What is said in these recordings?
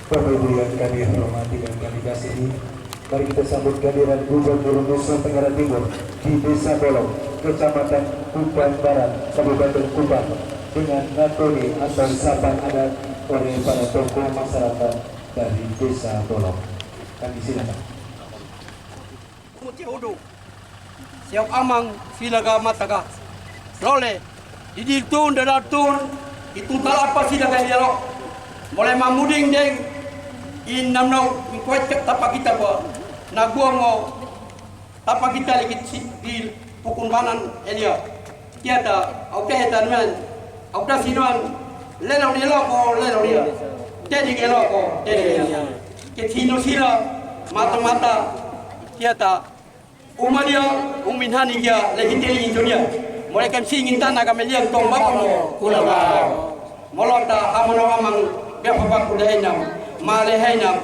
Bapak Ibu yang kami hormati dan kami kasihi, mari kita sambut kehadiran Gubernur Nusa Tenggara Timur di Desa Bolong, Kecamatan Kupang Barat, Kabupaten Kupang, dengan natoni atau sapaan adat oleh para tokoh masyarakat dari Desa Bolong. Kami silakan. Mutiudu, siap amang silaga mataga, role, diditun daratun, itu talapa silaga hialo, mulai mamuding deng, in namnau kuat tapa kita gua, naguang mo, tapa kita lagi di pukul banan elia, tiada, oke tanman, oke sinuan, lelau dia loko, lelau dia, jadi geloko, jadi dia, ketino sila, mata-mata, tiada. Umalia uminhani dia lehiteli Indonesia. Mereka singin tanah kami liang tombak mo kulaba. Molota amono amang biapa kudainam malehainam.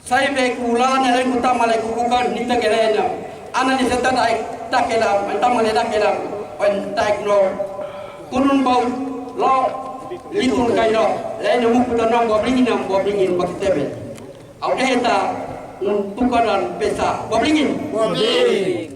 Saya be kulana le utama le kubukan nita gerenam. Ana ni setan ai takelam antama le takelam on taikno. Kunun bau lo litun kairo. Lain mu kutanong bo blingin bakitebe. Au deheta tukaran pesa boblingin bobling.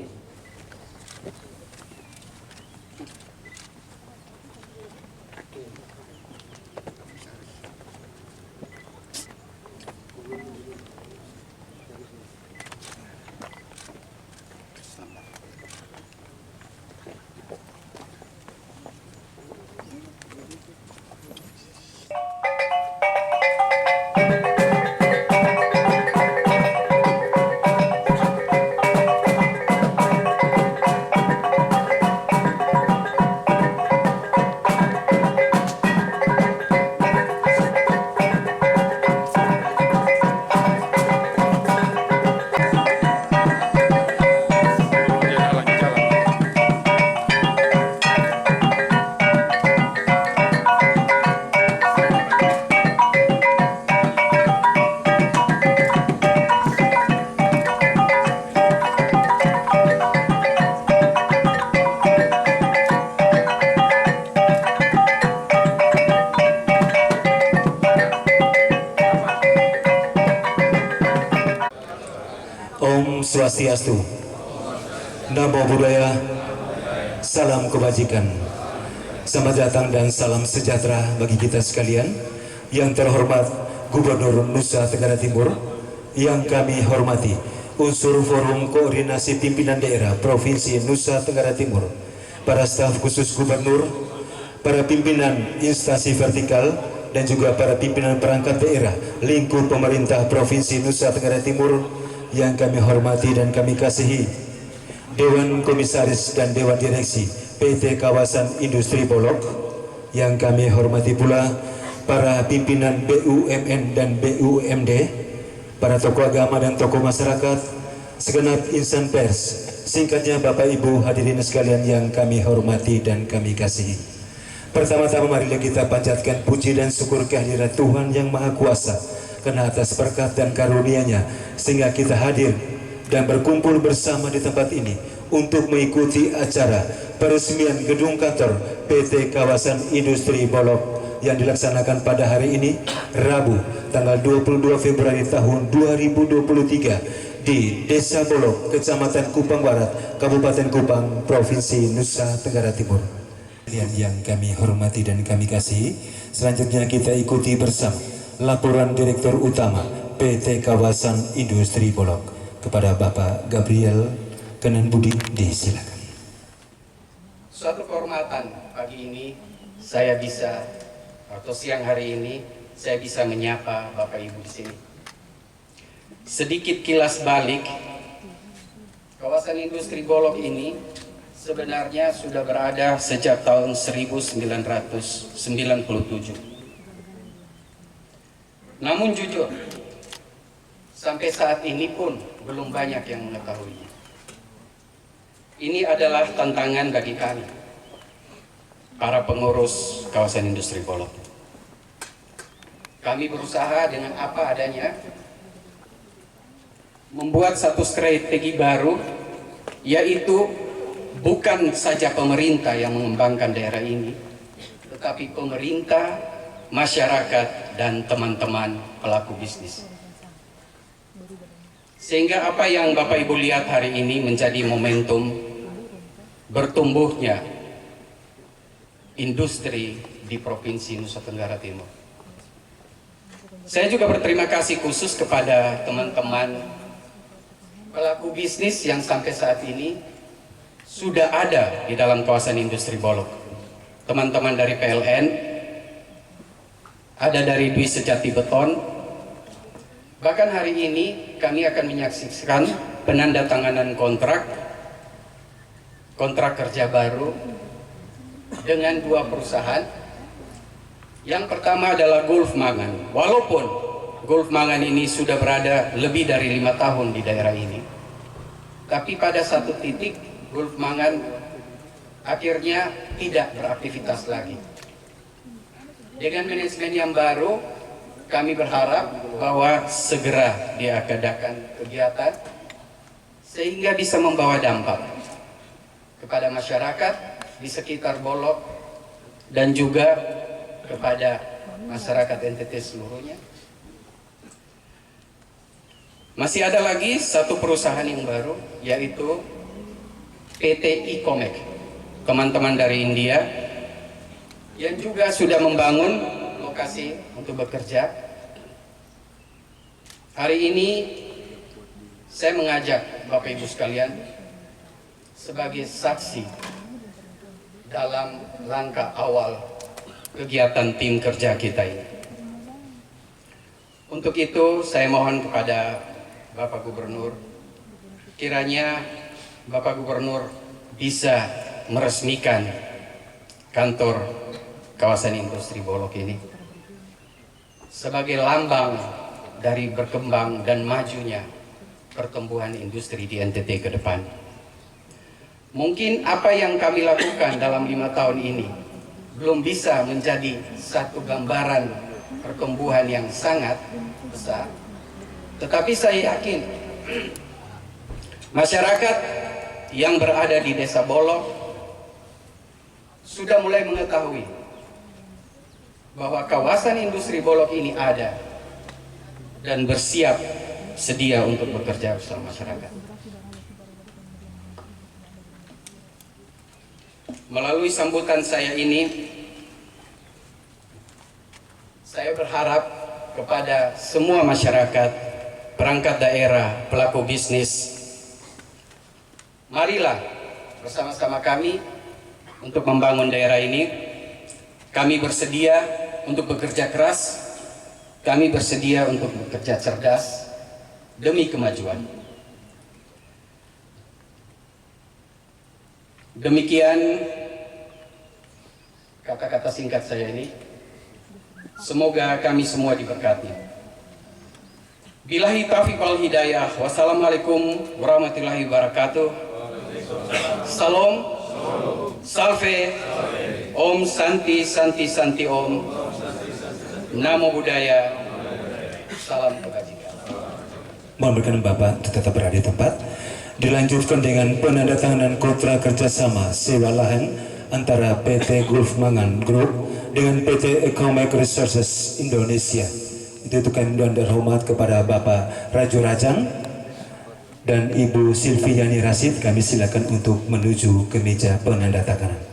Om Swastiastu, Namo Buddhaya, salam kebajikan, selamat datang dan salam sejahtera bagi kita sekalian. Yang terhormat Gubernur Nusa Tenggara Timur, yang kami hormati unsur Forum Koordinasi Pimpinan Daerah Provinsi Nusa Tenggara Timur, para staf khusus gubernur, para pimpinan instansi vertikal, dan juga para pimpinan perangkat daerah lingkup pemerintah Provinsi Nusa Tenggara Timur yang kami hormati dan kami kasihi, Dewan Komisaris dan Dewan Direksi PT Kawasan Industri Bolok, yang kami hormati pula para pimpinan BUMN dan BUMD, para tokoh agama dan tokoh masyarakat, segenap insan pers, singkatnya Bapak Ibu hadirin sekalian yang kami hormati dan kami kasihi. Pertama-tama marilah kita panjatkan puji dan syukur kehadirat Tuhan yang Maha Kuasa, karena atas berkat dan karunia-Nya sehingga kita hadir dan berkumpul bersama di tempat ini untuk mengikuti acara peresmian gedung kantor PT Kawasan Industri Bolok yang dilaksanakan pada hari ini, Rabu, tanggal 22 Februari tahun 2023 di Desa Bolok, Kecamatan Kupang Barat, Kabupaten Kupang, Provinsi Nusa Tenggara Timur. Yang kami hormati dan kami kasihi, selanjutnya kita ikuti bersama laporan Direktur Utama PT Kawasan Industri Bolok kepada Bapak Gabriel Kenanbudi. Disilakan. Suatu kehormatan pagi ini saya bisa, atau siang hari ini saya bisa menyapa Bapak Ibu di sini. Sedikit kilas balik, kawasan industri Bolok ini sebenarnya sudah berada sejak tahun 1997. Namun jujur, sampai saat ini pun belum banyak yang mengetahuinya. Ini adalah tantangan bagi kami, para pengurus kawasan industri Bolok. Kami berusaha dengan apa adanya, membuat satu strategi baru, yaitu bukan saja pemerintah yang mengembangkan daerah ini, tetapi pemerintah masyarakat, dan teman-teman pelaku bisnis. Sehingga apa yang Bapak Ibu lihat hari ini menjadi momentum bertumbuhnya industri di Provinsi Nusa Tenggara Timur. Saya juga berterima kasih khusus kepada teman-teman pelaku bisnis yang sampai saat ini sudah ada di dalam kawasan industri Bolok. Teman-teman dari PLN, ada dari Dwi Sejati Beton. Bahkan hari ini kami akan menyaksikan penandatanganan kontrak kerja baru dengan dua perusahaan. Yang pertama adalah Gulf Mangan. Walaupun Gulf Mangan ini sudah berada lebih dari 5 tahun di daerah ini, tapi pada satu titik Gulf Mangan akhirnya tidak beraktivitas lagi. Dengan manajemen yang baru, kami berharap bahwa segera diadakan kegiatan sehingga bisa membawa dampak kepada masyarakat di sekitar Bolok dan juga kepada masyarakat NTT seluruhnya. Masih ada lagi satu perusahaan yang baru, yaitu PT Icomek, teman-teman dari India yang juga sudah membangun lokasi untuk bekerja. Hari ini saya mengajak Bapak Ibu sekalian sebagai saksi dalam langkah awal kegiatan tim kerja kita ini. Untuk itu saya mohon kepada Bapak Gubernur, kiranya Bapak Gubernur bisa meresmikan kantor kawasan industri Bolok ini sebagai lambang dari berkembang dan majunya pertumbuhan industri di NTT ke depan. Mungkin apa yang kami lakukan dalam 5 tahun ini belum bisa menjadi satu gambaran pertumbuhan yang sangat besar, tetapi saya yakin masyarakat yang berada di Desa Bolok sudah mulai mengetahui bahwa kawasan industri Bolok ini ada dan bersiap sedia untuk bekerja bersama masyarakat. Melalui sambutan saya ini, saya berharap kepada semua masyarakat, perangkat daerah, pelaku bisnis, marilah bersama-sama kami untuk membangun daerah ini. Kami bersedia untuk bekerja keras, kami bersedia untuk bekerja cerdas demi kemajuan. Demikian kata-kata singkat saya ini. Semoga kami semua diberkati. Billahi taufiq wal hidayah. Wassalamualaikum warahmatullahi wabarakatuh. Salam, salve, Om Santi Santi Santi Om. Namo Buddhaya. Salam kebajikan. Mohon berkenan Bapak tetap berada di tempat. Dilanjutkan dengan penandatanganan kontrak kerjasama sewa lahan antara PT Gulf Mangan Group dengan PT Economic Resources Indonesia. Itu kami dan hormat kepada Bapak Raju Rajang dan Ibu Silviani Rasid. Kami silakan untuk menuju ke meja penandatanganan.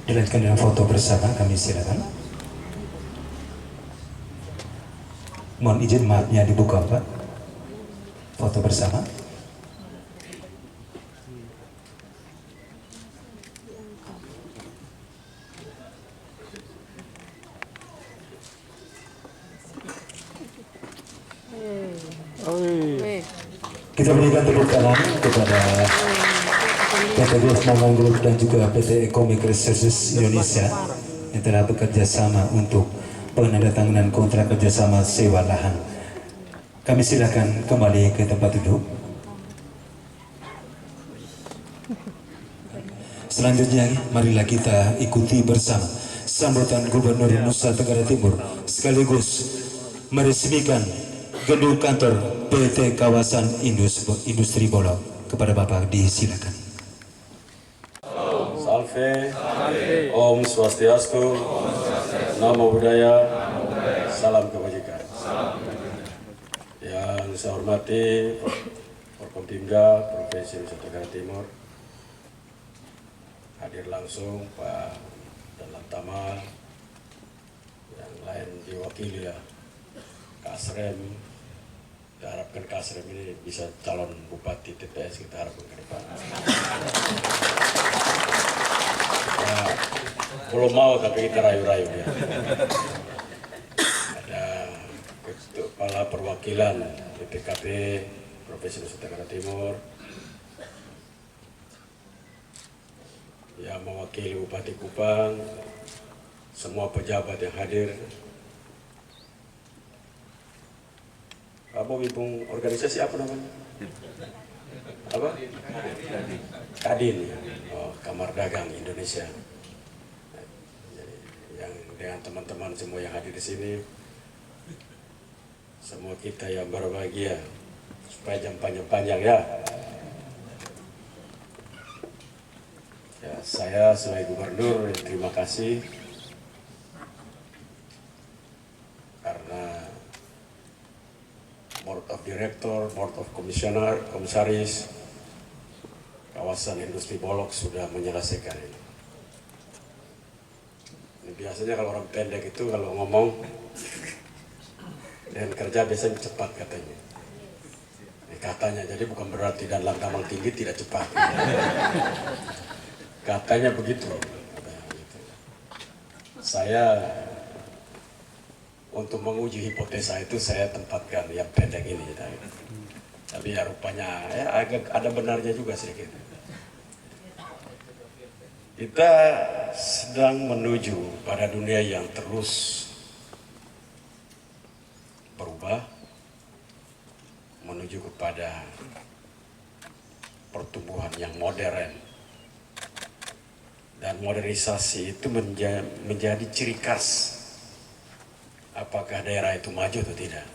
Dilanjutkan dengan foto bersama, kami silakan. Mohon izin maafnya dibuka Pak. Foto bersama. Kita berikan tepuk tangan kepada PT Gulf Malang Group dan juga PT Ecomic Resources Indonesia yang telah bekerja sama untuk penandatanganan kontrak kerjasama sewa lahan. Kami silakan kembali ke tempat duduk. Selanjutnya, marilah kita ikuti bersama sambutan Gubernur Nusa Tenggara Timur sekaligus meresmikan gedung kantor PT Kawasan Industri Bulog. Kepada Bapak disilakan. Salve, Om Swastiastu, Namo Buddhaya, salam kebajikan. Yang saya hormati Forkompimda Provinsi Nusa Tenggara Timur, hadir langsung Pak Danlam Tama, yang lain diwakili ya, Kasrem. Kita harapkan Kasrem ini bisa calon bupati TPS, kita harapkan ke depan. Ya, belum mau tapi kita rayu-rayu ya. Ada kepala perwakilan BPKP Provinsi Nusa Tenggara Timur yang mewakili Bupati Kupang, semua pejabat yang hadir. Pak Bobi, organisasi apa namanya? Apa? Kadin ya. Oh, Kamar Dagang Indonesia. Yang dengan teman-teman semua yang hadir di sini, semua kita yang berbahagia supaya jam panjang ya. Ya, saya sebagai gubernur terima kasih karena Board of Director, Board of Komisaris Kawasan Industri Bulog sudah menyelesaikan ini. Biasanya kalau orang pendek itu kalau ngomong dan kerja biasanya cepat katanya. Katanya, jadi bukan berarti dan langkah tinggi tidak cepat. Katanya begitu. Saya untuk menguji hipotesa itu saya tempatkan yang pendek ini. Tapi ya rupanya ya agak ada benarnya juga sedikit. Kita sedang menuju pada dunia yang terus berubah, menuju kepada pertumbuhan yang modern. Dan modernisasi itu menjadi ciri khas. Apakah daerah itu maju atau tidak?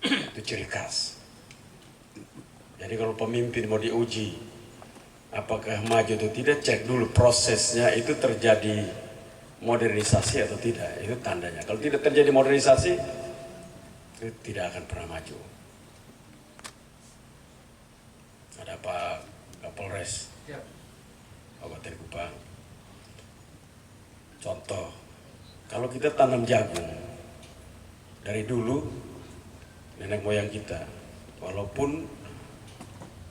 Itu ciri khas. Jadi kalau pemimpin mau diuji, apakah maju atau tidak, cek dulu prosesnya itu terjadi modernisasi atau tidak. Itu tandanya. Kalau tidak terjadi modernisasi, itu tidak akan pernah maju. Ada Pak Kapolres Kabupaten Kupang. Contoh, kalau kita tanam jagung, dari dulu nenek moyang kita, walaupun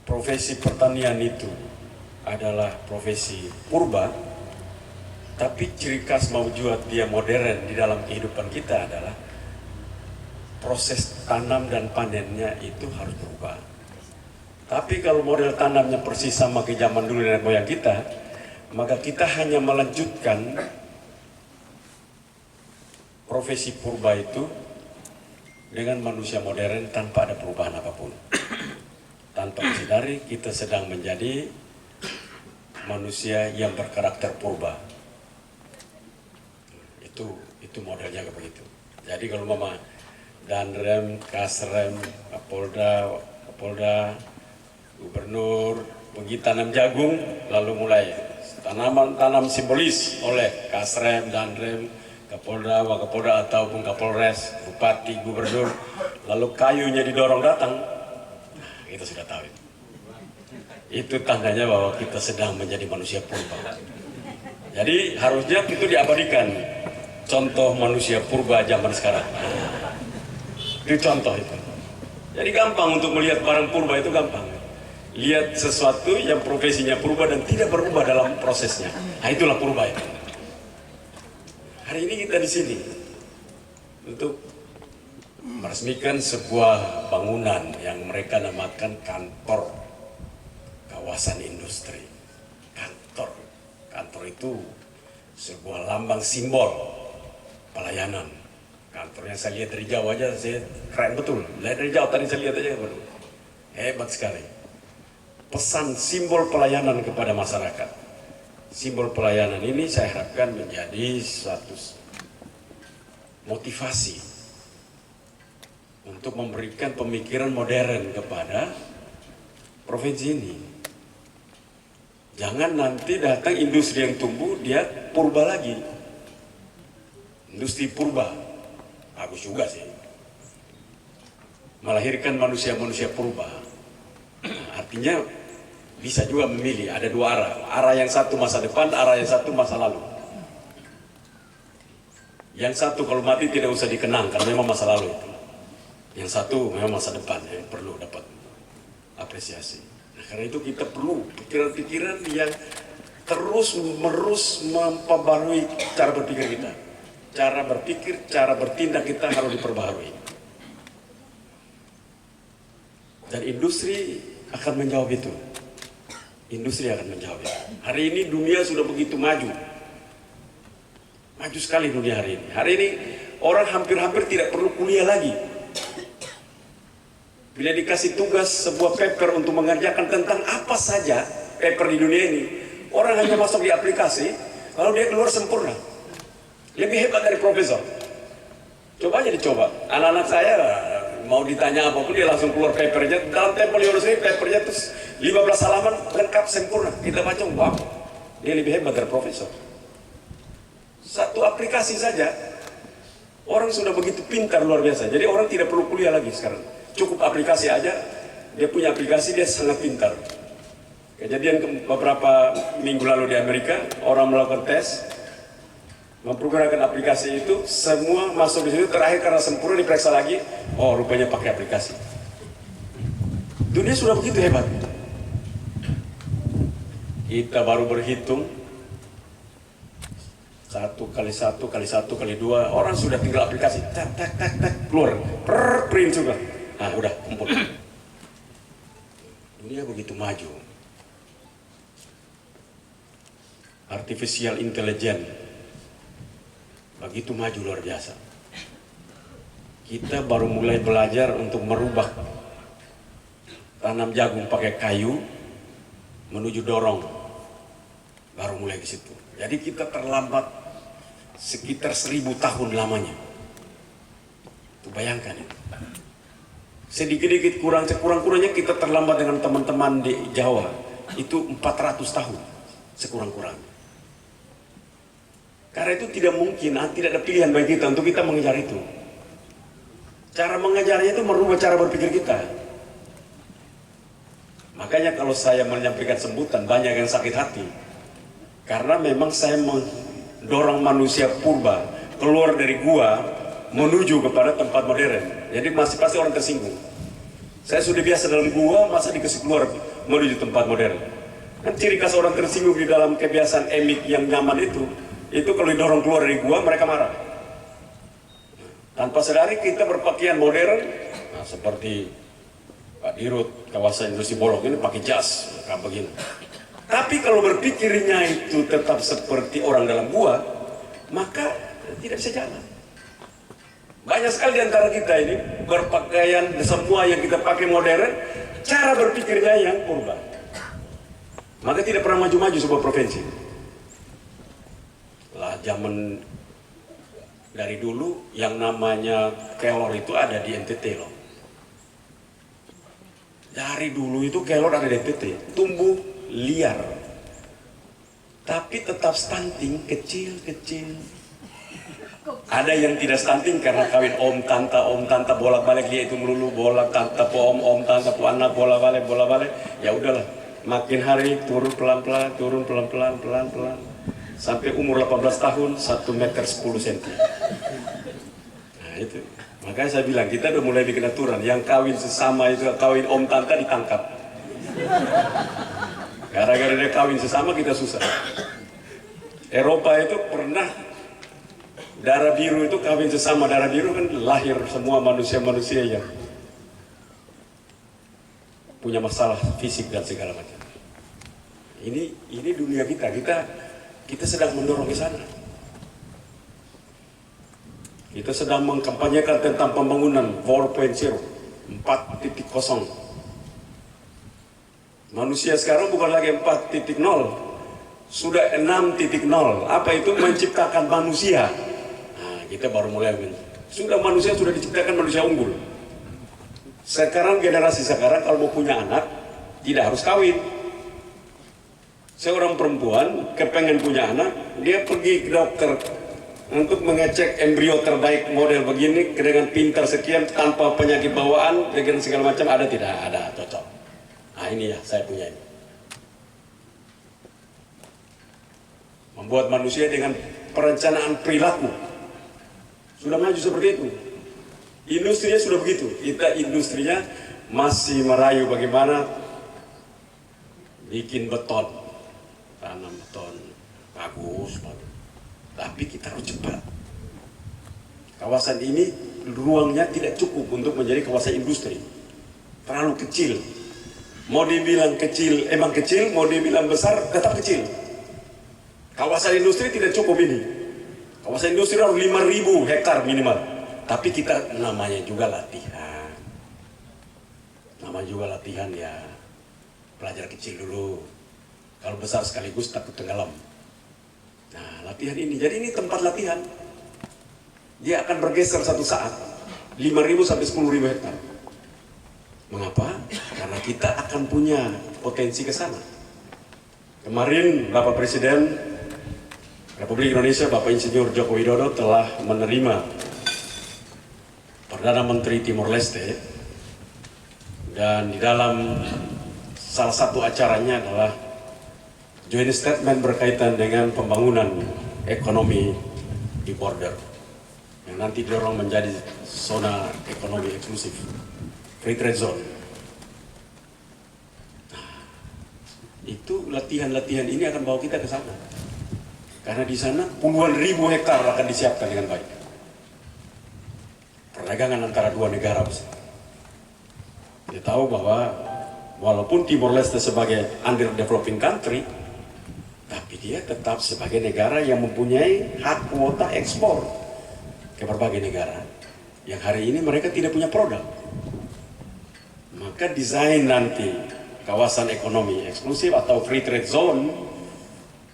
profesi pertanian itu adalah profesi purba, tapi ciri khas mewujud dia modern di dalam kehidupan kita adalah proses tanam dan panennya itu harus berubah. Tapi kalau model tanamnya persis sama ke zaman dulu nenek moyang kita, maka kita hanya melanjutkan profesi purba itu dengan manusia modern tanpa ada perubahan apapun. Tanpa disadari kita sedang menjadi manusia yang berkarakter purba. Itu modelnya begitu. Jadi kalau mama Danrem, Kasrem, Kapolda, Gubernur pergi tanam jagung, lalu mulai tanam simbolis oleh Kasrem, Danrem, Kapolda, Wakapolda ataupun Kapolres, Bupati, Gubernur, lalu kayunya didorong datang, nah, kita sudah tahu. Itu tandanya bahwa kita sedang menjadi manusia purba. Jadi harusnya itu diabadikan. Contoh manusia purba zaman sekarang. Itu contoh itu. Jadi gampang untuk melihat barang purba itu gampang. Lihat sesuatu yang profesinya purba dan tidak berubah dalam prosesnya. Nah itulah purba itu. Hari ini kita di sini untuk meresmikan sebuah bangunan yang mereka namakan kantor kawasan industri. kantor itu sebuah lambang simbol pelayanan. Kantor yang saya lihat dari jauh aja, saya keren betul. Lihat dari jauh tadi saya lihat aja, waduh, hebat sekali. Pesan simbol pelayanan kepada masyarakat. Simbol pelayanan ini saya harapkan menjadi suatu motivasi untuk memberikan pemikiran modern kepada provinsi ini. Jangan nanti datang industri yang tumbuh, dia purba lagi. Industri purba, bagus juga sih. Melahirkan manusia-manusia purba. Artinya bisa juga memilih, ada dua arah. Arah yang satu masa depan, arah yang satu masa lalu. Yang satu kalau mati tidak usah dikenang, karena memang masa lalu itu. Yang satu memang masa depan, yang perlu dapat apresiasi. Nah, karena itu kita perlu pikiran-pikiran yang terus-menerus memperbarui cara berpikir kita. Cara berpikir, cara bertindak kita harus diperbaharui. Dan industri akan menjawab itu. Industri akan menjawab itu. Hari ini dunia sudah begitu maju. Maju sekali dunia hari ini. Hari ini orang hampir-hampir tidak perlu kuliah lagi. Bila dikasih tugas sebuah paper untuk mengerjakan tentang apa saja paper di dunia ini, orang hanya masuk di aplikasi, lalu dia keluar sempurna. Lebih hebat dari profesor. Coba aja dicoba. Anak-anak saya mau ditanya apapun dia langsung keluar papernya. Dalam tempo 15 menit papernya terus 15 halaman lengkap sempurna. Kita baca, wow, dia lebih hebat dari profesor. Satu aplikasi saja, orang sudah begitu pintar luar biasa. Jadi orang tidak perlu kuliah lagi sekarang. Cukup aplikasi aja, dia punya aplikasi, dia sangat pintar. Kejadian beberapa minggu lalu di Amerika, orang melakukan tes, mempergunakan aplikasi itu, semua masuk di situ, terakhir karena sempurna diperiksa lagi, oh rupanya pakai aplikasi. Dunia sudah begitu hebat. Kita baru berhitung, 1 kali 1 kali 1 kali 2, orang sudah tinggal aplikasi, tak tak tak tak keluar, print juga. Nah udah kumpul. Dunia begitu maju. Artificial intelligence begitu maju luar biasa. Kita baru mulai belajar untuk merubah tanam jagung pakai kayu menuju dorong. Baru mulai di situ. Jadi kita terlambat sekitar 1000 tahun lamanya. Tuh bayangkan itu. Sedikit-sedikit sekurang-kurangnya kita terlambat dengan teman-teman di Jawa. Itu 400 tahun sekurang-kurangnya. Karena itu tidak mungkin, tidak ada pilihan bagi kita untuk kita mengejar itu. Cara mengejarnya itu merubah cara berpikir kita. Makanya kalau saya menyampaikan sambutan, banyak yang sakit hati. Karena memang saya mendorong manusia purba keluar dari gua menuju kepada tempat modern. Jadi masih pasti orang tersinggung. Saya sudah biasa dalam gua, masa dikasih keluar menuju tempat modern. Kan ciri khas orang tersinggung di dalam kebiasaan emik yang nyaman itu kalau didorong keluar dari gua, mereka marah. Tanpa sadari kita berpakaian modern, nah, seperti Pak Dirut, kawasan industri Bolok ini pakai jas, kayak begini. Tapi kalau berpikirnya itu tetap seperti orang dalam gua, maka tidak bisa jalan. Banyak sekali di antara kita ini berpakaian semua yang kita pakai modern, cara berpikirnya yang purba. Maka tidak pernah maju-maju sebuah provinsi. Lah zaman dari dulu yang namanya kelor itu ada di NTT loh. Dari dulu itu kelor ada di NTT, tumbuh liar. Tapi tetap stunting, kecil-kecil. Ada yang tidak stunting karena kawin om tante bolak-balik, dia itu melulu bolak tante po om tante po anak bolak-balik. Ya udahlah, makin hari turun pelan-pelan sampai umur 18 tahun 1 meter 10 cm. Nah itu, makanya saya bilang kita udah mulai bikin aturan, yang kawin sesama itu kawin om tante ditangkap. Gara-gara dia kawin sesama kita susah. Eropa itu pernah darah biru itu kawin sesama darah biru, kan lahir semua manusia-manusia yang punya masalah fisik dan segala macam. Ini dunia kita Kita sedang mendorong ke sana. Kita sedang mengkampanyekan tentang pembangunan 4.0, 4.0. Manusia sekarang bukan lagi 4.0, sudah 6.0. Apa itu? Menciptakan manusia. Nah, kita baru mulai. Manusia sudah diciptakan manusia unggul. Sekarang generasi sekarang kalau mau punya anak, tidak harus kawin. Seorang perempuan kepengen punya anak, dia pergi ke dokter untuk mengecek embrio terbaik model begini dengan pintar sekian tanpa penyakit bawaan dengan segala macam, ada tidak? Ada, cocok. Nah ini ya saya punya ini. Membuat manusia dengan perencanaan perilaku sudah maju seperti itu. Industrinya sudah begitu. Kita industrinya masih merayu bagaimana bikin beton, tanam beton bagus. Tapi kita harus cepat. Kawasan ini ruangnya tidak cukup untuk menjadi kawasan industri. Terlalu kecil. Mau dibilang kecil, emang kecil. Mau dibilang besar, tetap kecil. Kawasan industri tidak cukup ini. Kawasan industri harus 5.000 hektar minimal. Tapi kita namanya juga latihan. Namanya juga latihan ya. Pelajar kecil dulu. Kalau besar sekaligus takut tenggelam. Nah, latihan ini. Jadi ini tempat latihan. Dia akan bergeser satu saat. 5.000 sampai 10.000 hektar. Mengapa? Karena kita akan punya potensi ke sana. Kemarin Bapak Presiden Republik Indonesia, Bapak Insinyur Joko Widodo telah menerima Perdana Menteri Timor Leste. Dan di dalam salah satu acaranya adalah joint statement berkaitan dengan pembangunan ekonomi di border yang nanti didorong menjadi zona ekonomi eksklusif, free trade zone. Nah, itu latihan-latihan ini akan bawa kita ke sana, karena di sana puluhan ribu hektar akan disiapkan dengan baik. Perdagangan antara dua negara besar. Kita tahu bahwa walaupun Timor Leste sebagai underdeveloping country, tapi dia tetap sebagai negara yang mempunyai hak kuota ekspor ke berbagai negara yang hari ini mereka tidak punya produk. Maka desain nanti kawasan ekonomi eksklusif atau free trade zone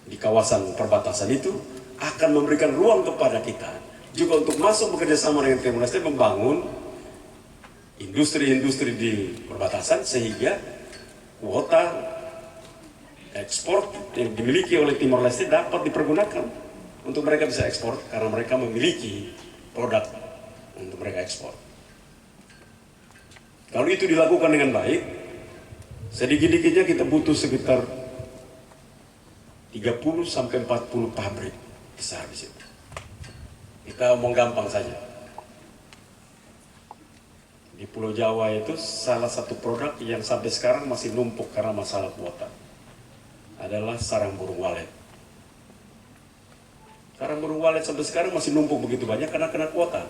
di kawasan perbatasan itu akan memberikan ruang kepada kita juga untuk masuk bekerja sama dengan Timor Leste membangun industri-industri di perbatasan sehingga kuota ekspor yang dimiliki oleh Timor Leste dapat dipergunakan untuk mereka bisa ekspor karena mereka memiliki produk untuk mereka ekspor. Kalau itu dilakukan dengan baik, sedikit-dikitnya kita butuh sekitar 30 sampai 40 pabrik besar di situ. Kita omong gampang saja. Di Pulau Jawa itu salah satu produk yang sampai sekarang masih numpuk karena masalah kuota adalah sarang burung walet. Sarang burung walet sampai sekarang masih numpuk begitu banyak karena kena kuota.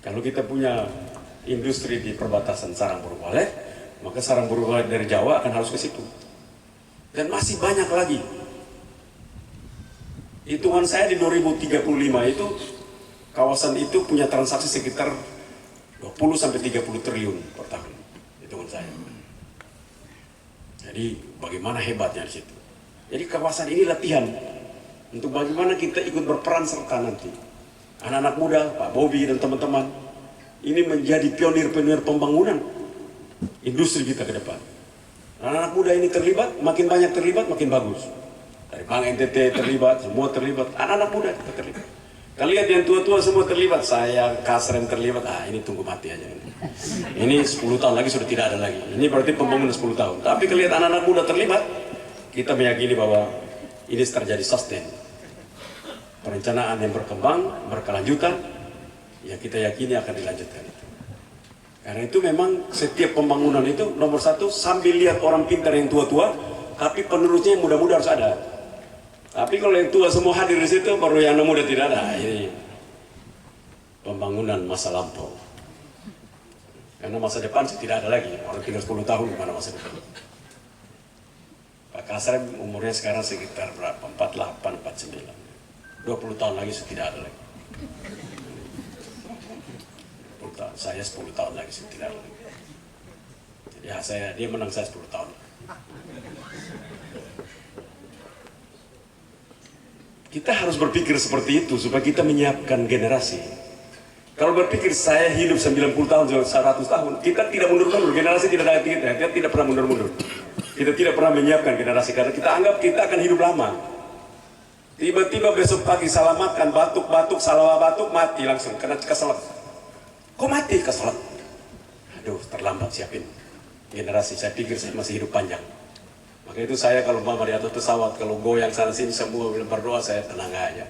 Kalau kita punya industri di perbatasan sarang burung walet, maka sarang burung walet dari Jawa akan harus ke situ. Dan masih banyak lagi. Hitungan saya di 2035 itu kawasan itu punya transaksi sekitar 20 sampai 30 triliun per tahun. Hitungan saya. Jadi bagaimana hebatnya di situ. Jadi kawasan ini latihan untuk bagaimana kita ikut berperan serta nanti. Anak-anak muda, Pak Bobi dan teman-teman, ini menjadi pionir-pionir pembangunan industri kita ke depan. Anak-anak muda ini terlibat, makin banyak terlibat, makin bagus. Dari Bank NTT terlibat, semua terlibat. Anak-anak muda kita terlibat. Kalian yang tua-tua semua terlibat, saya Kasrem terlibat, ini tunggu mati aja. Ini 10 tahun lagi sudah tidak ada lagi. Ini berarti pembangunan 10 tahun. Tapi kalian anak-anak muda terlibat, kita meyakini bahwa ini terjadi sustain. Perencanaan yang berkembang, berkelanjutan, yang kita yakini akan dilanjutkan itu. Karena itu memang setiap pembangunan itu nomor satu sambil lihat orang pintar yang tua-tua, tapi penerusnya yang muda-muda harus ada. Tapi kalau yang tua semua hadir di situ, baru yang muda tidak ada. Ini pembangunan masa lampau. Karena masa depan tidak ada lagi. Orang tinggal 10 tahun, mana masa depan. Pak Kasrem umurnya sekarang sekitar berapa? 48, 49. 20 tahun lagi sudah tidak ada lagi. 20 tahun. Saya 10 tahun lagi sudah tidak ada lagi. Jadi dia menang saya 10 tahun. Kita harus berpikir seperti itu supaya kita menyiapkan generasi. Kalau berpikir saya hidup 90 tahun, 100 tahun, kita tidak mundur-mundur, generasi tidak ada kita tidak pernah mundur-mundur. Kita tidak pernah menyiapkan generasi karena kita anggap kita akan hidup lama. Tiba-tiba besok pagi salah makan, batuk-batuk, salah batuk, mati langsung karena keselak. Kok mati keselak? Aduh, terlambat siapin generasi. Saya pikir saya masih hidup panjang. Maka itu saya kalau mama di atas pesawat, kalau goyang sana sini semua berdoa, saya tenang aja.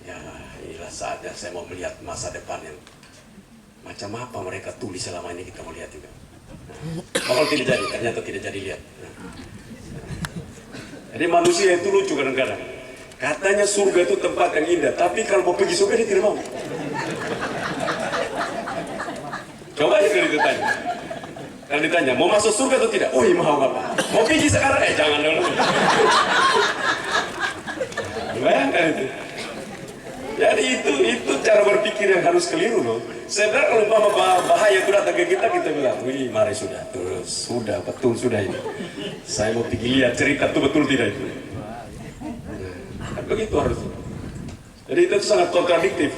Ya, inilah saatnya saya mau melihat masa depan yang macam apa mereka tulis selama ini, kita mau lihat juga. Bakal tidak jadi, ternyata tidak jadi lihat. Jadi manusia itu lucu kadang-kadang. Katanya surga itu tempat yang indah, tapi kalau mau pergi surga dia tidak mau. Coba aja kalau ditanya. Kalau ditanya, mau masuk surga atau tidak? Oh iya mau Bapak. Mau pergi sekarang? Jangan dulu. Bayangkan itu. Jadi itu cara berpikir yang harus keliru loh. Sebenarnya kalau bahaya itu datang ke kita bilang, wih mari sudah, terus sudah betul sudah ini. Saya mau pergi lihat cerita itu betul tidak itu. Nah, begitu harus. Jadi itu sangat kontradiktif.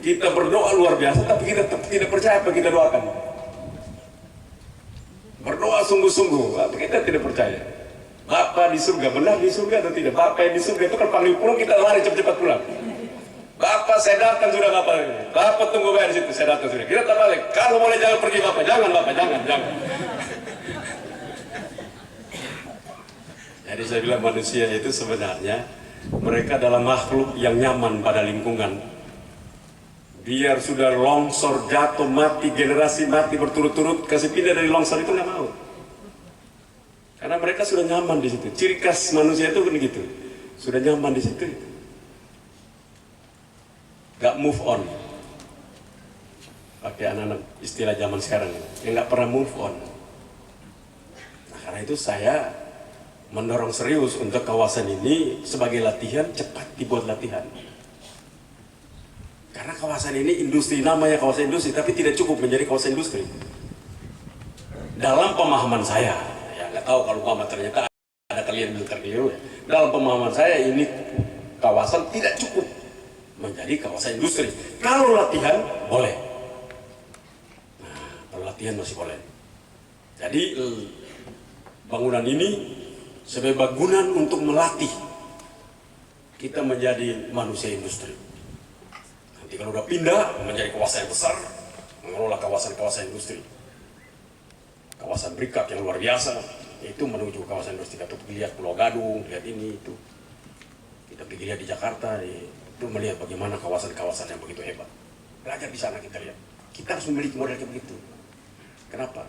Kita berdoa luar biasa, tapi kita tidak percaya apa kita doakan. Berdoa sungguh-sungguh, apa kita tidak percaya. Bapak di surga, benar di surga atau tidak? Bapak yang di surga itu kan panggil pulang, kita lari cepat-cepat pulang. Bapak saya datang sudah Bapak. Bapak tunggu bayar di situ, saya datang sudah. Kita tak balik. Kalau boleh jangan pergi Bapak, jangan Bapak, jangan. Jadi saya bilang manusia itu sebenarnya mereka adalah makhluk yang nyaman pada lingkungan. Biar sudah longsor, jatuh, mati, generasi mati berturut-turut, kasih pindah dari longsor itu nggak mau. Karena mereka sudah nyaman di situ. Ciri khas manusia itu kan gitu, sudah nyaman di situ. Gak move on, pakai anak-anak istilah zaman sekarang, yang gak pernah move on. Nah, karena itu saya mendorong serius untuk kawasan ini sebagai latihan, cepat dibuat latihan. Karena kawasan ini industri, namanya kawasan industri, tapi tidak cukup menjadi kawasan industri. Dalam pemahaman saya, ya nggak tahu kalau Mama ternyata ada kalian yang terkeliru ya. Dalam pemahaman saya ini kawasan tidak cukup menjadi kawasan industri. Kalau latihan boleh. Nah, kalau latihan masih boleh. Jadi bangunan ini sebagai bangunan untuk melatih kita menjadi manusia industri. Nanti kalau udah pindah menjadi kawasan yang besar, mengelola kawasan-kawasan industri, kawasan berikat yang luar biasa, itu menuju kawasan industri. Kita pergi lihat Pulau Gadung, lihat ini itu. Kita pergi lihat di Jakarta, itu melihat bagaimana kawasan-kawasan yang begitu hebat. Belajar di sana kita lihat. Kita harus memiliki model kayak begitu. Kenapa?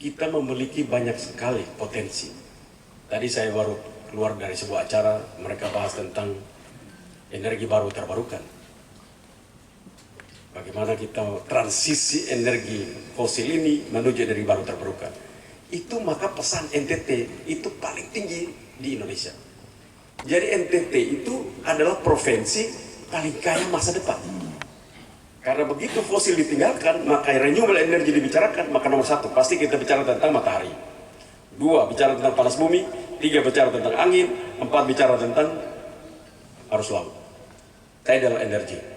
Kita memiliki banyak sekali potensi. Tadi saya baru keluar dari sebuah acara, mereka bahas tentang energi baru terbarukan. Bagaimana kita transisi energi fosil ini menuju energi baru terbarukan. Itu maka pesan NTT itu paling tinggi di Indonesia. Jadi NTT itu adalah provinsi paling kaya masa depan. Karena begitu fosil ditinggalkan, maka renewable energy dibicarakan, maka nomor satu, pasti kita bicara tentang matahari. 2, bicara tentang panas bumi. 3, bicara tentang angin. 4, bicara tentang arus laut. Tidal energy.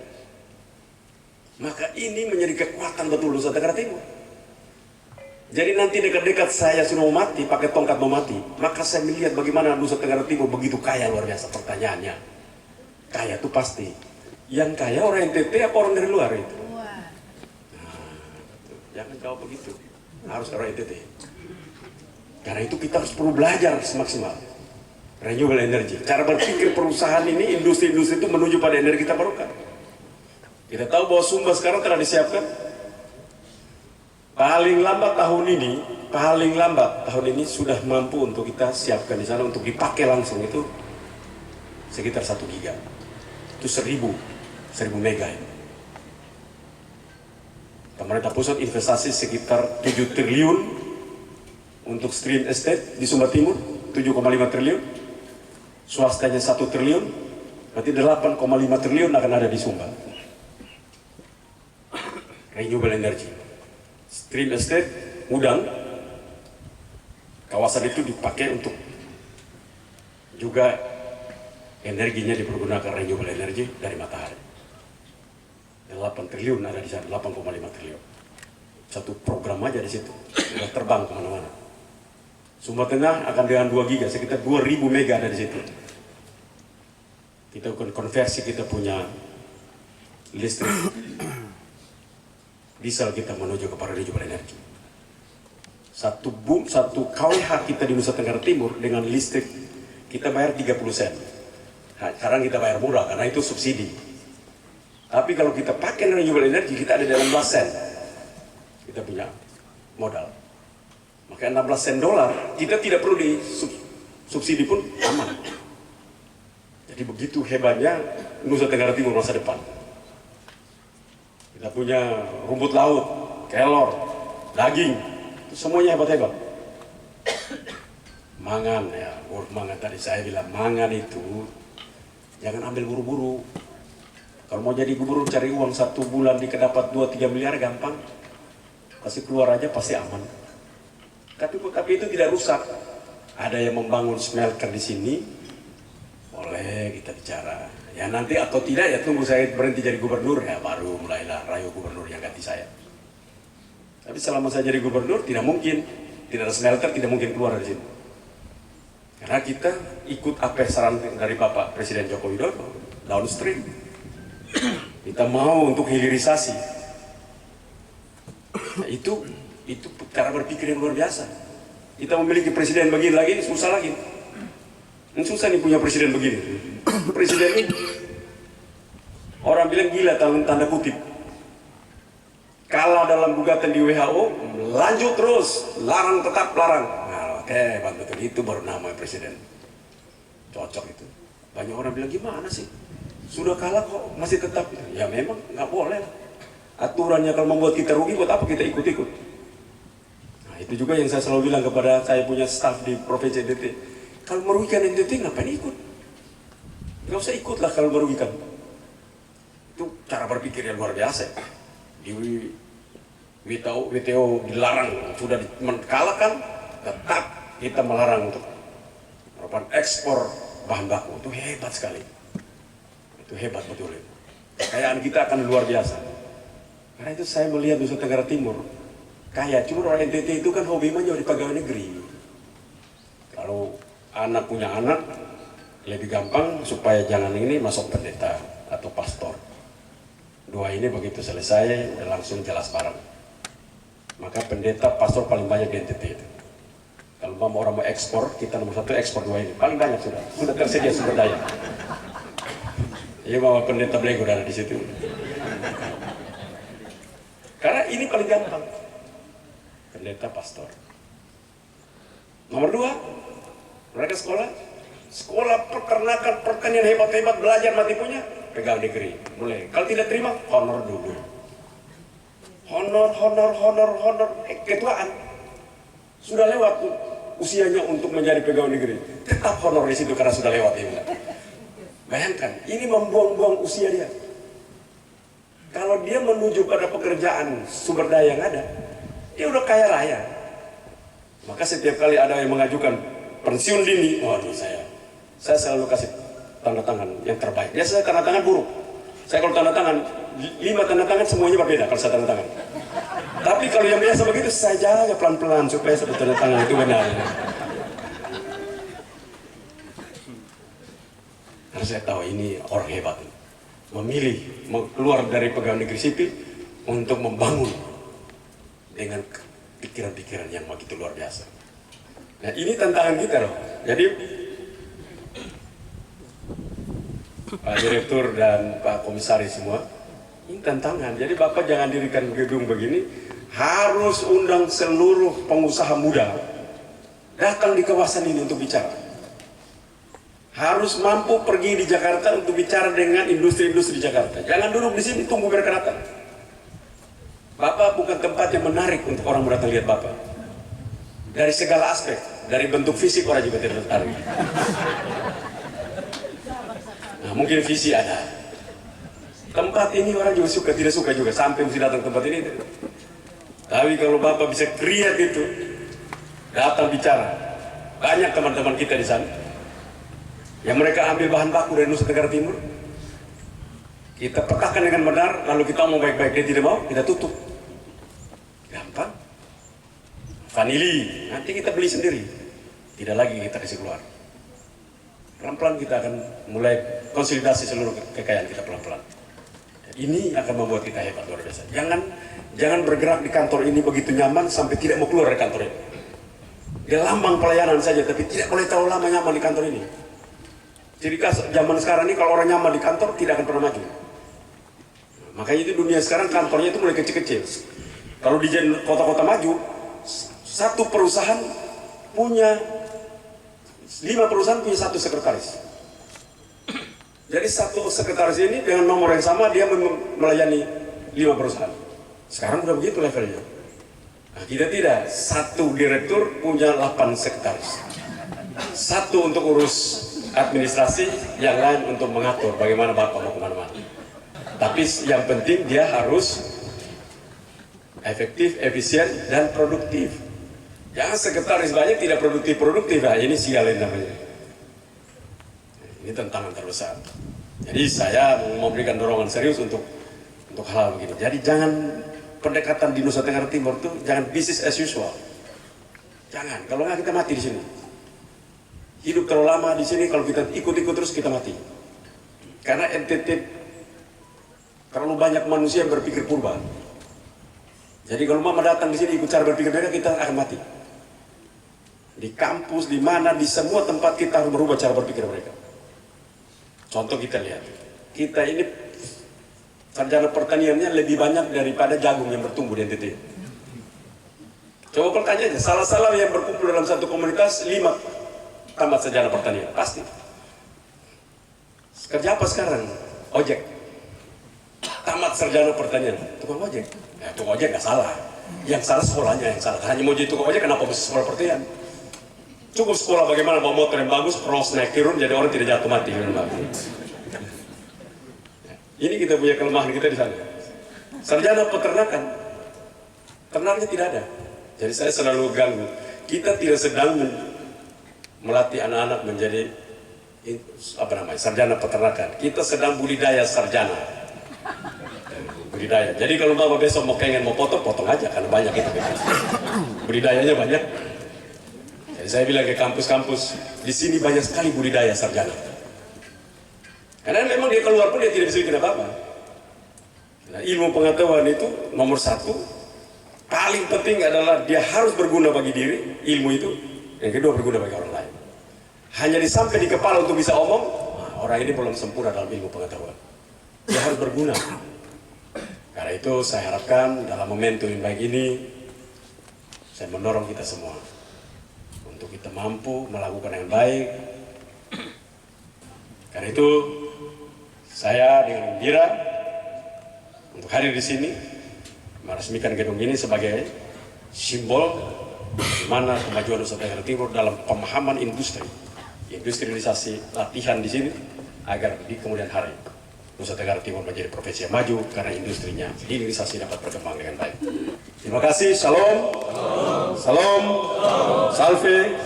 Maka ini menjadi kekuatan betul Nusa Tenggara Timur. Jadi nanti dekat-dekat saya sudah mau mati, pakai tongkat mau mati, maka saya melihat bagaimana Nusa Tenggara Timur begitu kaya luar biasa. Pertanyaannya, kaya itu pasti. Yang kaya orang NTT apa orang dari luar itu? Nah, jangan jawab begitu. Harus orang NTT. Karena itu kita harus perlu belajar semaksimal. Renewable energy. Cara berpikir perusahaan ini, industri-industri itu menuju pada energi terbarukan. Kita tahu bahwa Sumba sekarang telah disiapkan. Paling lambat tahun ini sudah mampu untuk kita siapkan di sana untuk dipakai langsung itu sekitar 1 giga. Itu 1000 mega. Pemerintah pusat investasi sekitar 7 triliun untuk stream estate di Sumba Timur. 7,5 triliun, swastanya 1 triliun, berarti 8,5 triliun akan ada di Sumba. Renewable energy, stream estate, udang, kawasan itu dipakai untuk juga energinya dipergunakan renewable energy dari matahari. 8 triliun ada di sana, 8,5 triliun. Satu program aja di situ, sudah terbang kemana-mana. Sumba Tengah akan dengan 2 giga, sekitar 2.000 mega ada di situ. Kita akan konversi, kita punya listrik diesel kita menuju kepada renewable energy. Satu kWh kita di Nusa Tenggara Timur dengan listrik kita bayar 30 sen. Nah, sekarang kita bayar murah karena itu subsidi. Tapi kalau kita pakai renewable energy kita ada 16 sen. Kita punya modal. Maka 16 sen dolar kita tidak perlu di subsidi pun aman. Jadi begitu hebatnya Nusa Tenggara Timur masa depan. Kita punya rumput laut, kelor, daging, semuanya hebat-hebat. Mangan ya, mangan tadi saya bilang mangan itu jangan ambil buru-buru. Kalau mau jadi gubernur cari uang 1 bulan dapat 2-3 miliar gampang, kasih keluar aja pasti aman. Tapi itu tidak rusak. Ada yang membangun smelter di sini, boleh kita bicara. Ya nanti atau tidak ya tunggu saya berhenti jadi gubernur ya baru mulailah rayu gubernur yang ganti saya. Tapi selama saya jadi gubernur tidak mungkin, tidak ada smelter, tidak mungkin keluar dari sini. Karena kita ikut apa saran dari Bapak Presiden Joko Widodo, downstream. Kita mau untuk hilirisasi. Nah, itu cara berpikir yang luar biasa. Kita memiliki presiden begini lagi, susah lagi. Susah nih punya presiden begini. Presiden ini orang bilang gila tanda kutip. Kalah dalam gugatan di WHO, lanjut terus, larang tetap larang. Nah, oke, betul itu baru nama presiden. Cocok itu. Banyak orang bilang gimana sih? Sudah kalah kok masih tetap. Ya memang nggak boleh. Aturannya kalau membuat kita rugi, buat apa kita ikut-ikut? Nah, itu juga yang saya selalu bilang kepada saya punya staf di Provinsi NTT. Kalau merugikan NTT ngapain ikut? Nggak usah ikutlah kalau merugikan. Itu cara berpikir yang luar biasa. Di WTO dilarang, sudah dikalahkan, tetap kita melarang untuk melakukan ekspor bahan baku. Itu hebat sekali. Itu hebat betul. Kekayaan kita akan luar biasa. Karena itu saya melihat Nusa Tenggara Timur kaya. Cuma orang NTT itu kan hobi menjadi pegawai negeri. Kalau anak punya anak lebih gampang supaya jangan ini masuk pendeta atau pastor. Dua ini begitu selesai langsung jelas bareng. Maka pendeta pastor paling banyak di NTT itu. Kalau mau orang mau ekspor, kita nomor 1 ekspor 2 ini paling banyak sudah tersedia sumber daya. Iya bawa pendeta belego ada di situ. Karena ini paling gampang. Pendeta pastor. Nomor 2, mereka sekolah peternakan, pertanian hebat-hebat, belajar mati punya, pegawai negeri. Mulai. Kalau tidak terima, honor dulu. Honor, ketuaan. Sudah lewat usianya untuk menjadi pegawai negeri. Tetap honor di situ karena sudah lewat ya. Bayangkan, ini membuang-buang usia dia. Kalau dia menuju pada pekerjaan sumber daya yang ada, dia udah kaya raya. Maka setiap kali ada yang mengajukan pensiun dini, waduh saya selalu kasih tanda tangan yang terbaik. Biasanya tanda tangan buruk. Saya kalau tanda tangan 5 tanda tangan semuanya berbeda kalau saya tanda tangan. Tapi kalau yang biasa begitu saya jaga pelan-pelan supaya tanda tangan itu benar. Karena saya tahu ini orang hebat, memilih keluar dari pegawai negeri sipil untuk membangun dengan pikiran-pikiran yang begitu luar biasa. Nah ini tantangan kita loh. Jadi Pak Direktur dan Pak Komisaris semua, ini tantangan. Jadi Bapak jangan dirikan gedung begini, harus undang seluruh pengusaha muda datang di kawasan ini untuk bicara. Harus mampu pergi di Jakarta untuk bicara dengan industri-industri di Jakarta. Jangan duduk di sini tunggu berkeratan. Bapak bukan tempat yang menarik untuk orang datang lihat Bapak. Dari segala aspek, dari bentuk fisik orang juga tidak tertarik. Nah, mungkin visi ada. Tempat ini orang juga suka, tidak suka juga, sampai mesti datang tempat ini. Tapi kalau Bapak bisa create itu, datang bicara. Banyak teman-teman kita di sana yang mereka ambil bahan baku dari Nusa Tenggara Timur. Kita petakan dengan benar, lalu kita mau baik-baik, dia tidak mau, kita tutup. Gampang. Vanili, nanti kita beli sendiri. Tidak lagi kita kasih keluar. Pelan-pelan kita akan mulai konsolidasi seluruh kekayaan kita pelan-pelan. Ini akan membuat kita hebat luar biasa. Jangan bergerak di kantor ini begitu nyaman sampai tidak mau keluar dari kantor ini. Dia lambang pelayanan saja, tapi tidak boleh terlalu lama nyaman di kantor ini. Jadi zaman sekarang ini kalau orang nyaman di kantor tidak akan pernah maju. Makanya itu dunia sekarang kantornya itu mulai kecil-kecil. Kalau di kota-kota maju, satu perusahaan punya 5 perusahaan punya 1 sekretaris. Jadi 1 sekretaris ini dengan nomor yang sama dia melayani 5 perusahaan. Sekarang udah begitu levelnya. Nah, kita tidak. 1 direktur punya 8 sekretaris. 1 untuk urus administrasi, yang lain untuk mengatur bagaimana Bapak mau kemana-mana. Tapi yang penting dia harus efektif, efisien, dan produktif. Jangan sekretaris banyak tidak produktif. Nah, ini sialin namanya. Ini tantangan terbesar. Jadi saya memberikan dorongan serius untuk hal begini. Jadi jangan pendekatan di Nusa Tenggara Timur itu jangan business as usual. Jangan. Kalau nggak kita mati di sini. Hidup terlalu lama di sini, kalau kita ikut-ikut terus kita mati. Karena NTT terlalu banyak manusia yang berpikir purba. Jadi kalau mama datang di sini ikut cara berpikir mereka, kita akan mati. Di kampus, di mana, di semua tempat kita harus berubah cara berpikir mereka. Contoh kita lihat, kita ini sarjana pertaniannya lebih banyak daripada jagung yang bertumbuh di NTT. Coba pertanyaan aja, salah-salah yang berkumpul dalam satu komunitas 5 tamat sarjana pertanian, pasti. Kerja apa sekarang? Ojek. Tamat sarjana pertanian, tukang ojek. Ya, tukang ojek nggak salah. Yang salah sekolahnya yang salah. Hanya mau jadi tukang ojek, kenapa mesti sekolah pertanian? Cukup sekolah bagaimana bawa motor yang bagus, cross naik turun, jadi orang tidak jatuh mati. Ini kita punya kelemahan kita di sana. Sarjana peternakan, ternaknya tidak ada. Jadi saya selalu ganggu. Kita tidak sedang melatih anak-anak menjadi sarjana peternakan. Kita sedang budidaya sarjana. Budidaya. Jadi kalau Bapak besok mau potong aja karena banyak itu. Budidayanya banyak. Jadi saya bilang ke kampus-kampus, di sini banyak sekali budidaya sarjana. Karena memang dia keluar pun dia tidak bisa bikin apa-apa. Nah, ilmu pengetahuan itu nomor 1. Paling penting adalah dia harus berguna bagi diri, ilmu itu. Yang kedua berguna bagi orang lain. Hanya disampai di kepala untuk bisa omong, orang ini belum sempurna dalam ilmu pengetahuan. Dia harus berguna. Karena itu saya harapkan dalam momentum yang baik ini, saya mendorong kita semua untuk kita mampu melakukan yang baik. Karena itu saya dengan gembira untuk hadir di sini meresmikan gedung ini sebagai simbol bagaimana kemajuan Nusa Tenggara Timur dalam pemahaman industrialisasi latihan di sini agar di kemudian hari Nusa Tenggara Timur menjadi provinsi yang maju karena industrinya hilirisasi dapat berkembang dengan baik. Terima kasih. Shalom. Salam. Salve.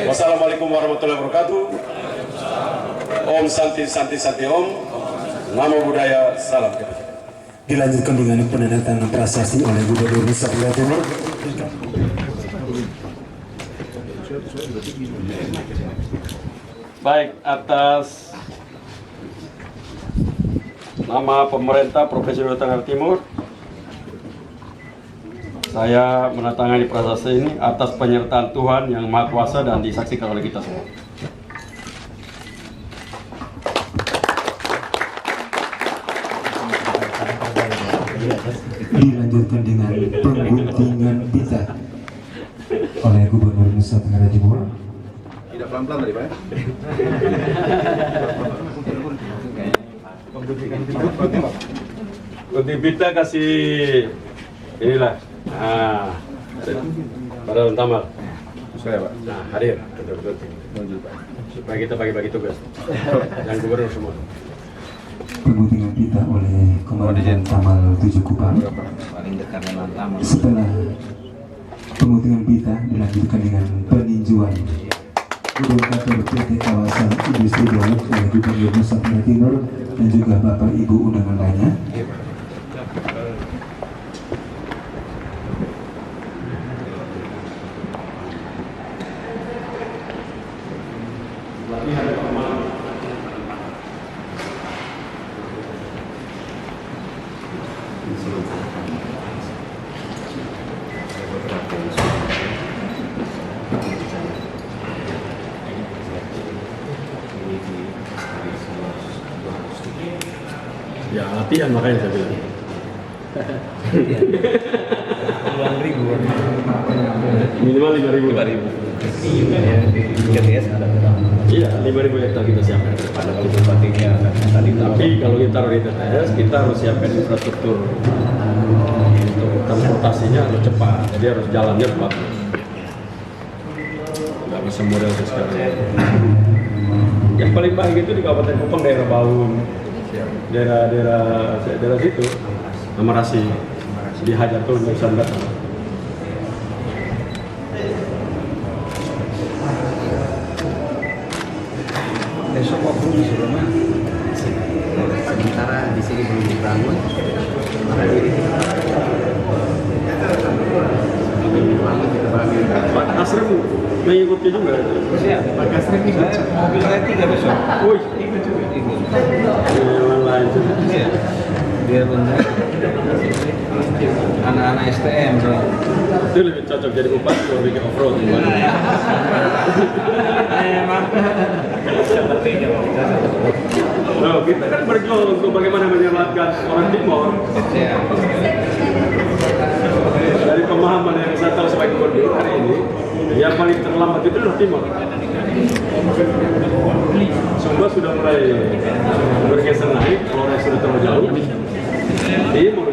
Wassalamualaikum warahmatullahi wabarakatuh. Om Santi Santi Santi Om. Namo Buddhaya. Salam kebajikan. Dilanjutkan dengan penandatanganan prasasti oleh Gubernur Nusa Tenggara Timur. Baik, atas nama pemerintah Provinsi Nusa Tenggara Timur, saya menandatangani prasasti ini atas penyertaan Tuhan Yang Maha Kuasa dan disaksikan oleh kita semua. Dilanjutkan dengan pengguntingan pita oleh Gubernur Nusa Tenggara Timur. Tidak pelan-pelan tadi Pak. Gunting pita kasih inilah. Pada Tamal. Saya Pak. Nah, hadir betul-betul. Supaya kita bagi-bagi tugas. Dan gubernur semua. Pemutihan pita oleh Komandan Tamal 7 Kupang. Setelah pemutihan pita dilanjutkan dengan peninjauan Gubernur Kantor PT Kawasan Industri Golok oleh Gubernur Nusa Tenggara Timur dan juga Bapak Ibu undangan lainnya. Ya latihan makanya saya bilang. Minimal 5.000. 5.000. Iya, 5.000 hektar kita siapkan. Tapi kalau kita di TTS, kita harus siapkan infrastruktur untuk transportasinya harus cepat. Jadi harus jalannya bagus. Nggak bisa model sekarang. Yang paling baik itu di Kabupaten Kupang, daerah Baun, daerah situ, Amarasi, di Hajatul Nusantara. Besok waktu disuruh mah sementara di sini belum dibangun, maka diri kita bagi. Pak Kasrem mengikuti juga. Siap, Pak Kasrem ikut. Mobil saya 3 besok. Wih, Ikut juga. Ikut. yang lain juga. Iya. Biar benar. Anak-anak STM dong. Itu lebih cocok jadi bupati kalau bikin off-road. Emang. Sepertinya Loh, kita kan berjuang untuk bagaimana menyelamatkan orang Timur. Siap. Dari pemahaman yang saya tahu sebagai gubernur hari ini, yang paling terlambat itu adalah Timur. Sumba sudah mulai bergeser naik, Flores sudah terlalu jauh. Timur